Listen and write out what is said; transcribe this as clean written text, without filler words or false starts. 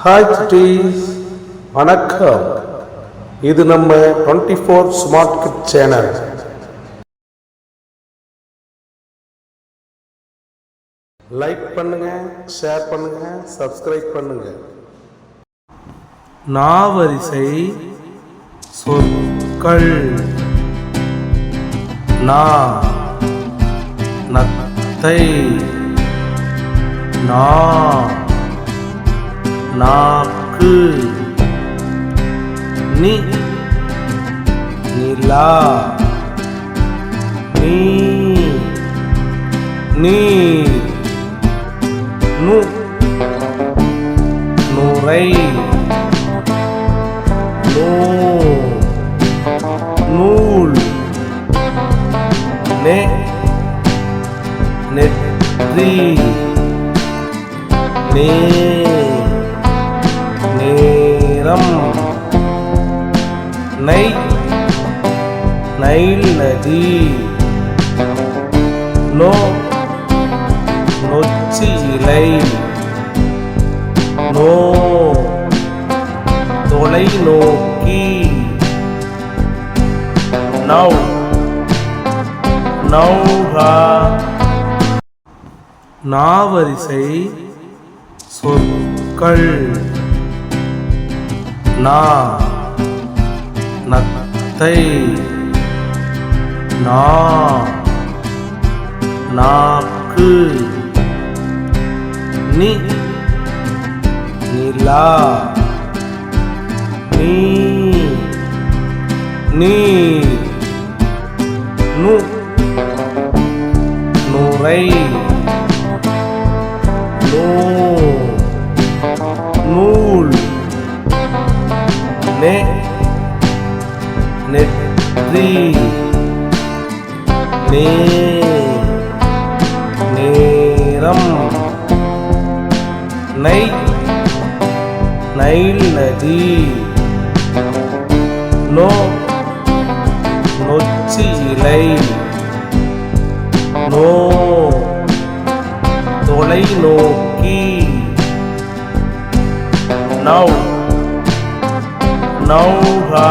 Hi cities, வணக்கம். இது நம்ம 24 ஸ்மார்ட் கிட் சேனல். லைக் பண்ணுங்க, ஷேர் பண்ணுங்க, சப்ஸ்கிரைப் பண்ணுங்க. நாவரிசை சொற்கள். நா நத்தை, நா நாக்கு, நி நிலா, நீ நீர், நு நுரை, நூ நூல், நெ நெற்றி, நே நேரம், நை நைல் நதி, நோ நொச்சி இலை, நோ தொலைநோக்கி, நவ் நௌகா. நாவரிசை சொற்கள். நா நத்தை, நா நாக்கு, நி நிலா, நீ நீர், நு நுரை, நூ நூல், நெ நெற்றி, நே நேரம், நை நைல் நதி, நோ நொச்சி இலை, நோ தொலைநோக்கி, நவ் நௌகா.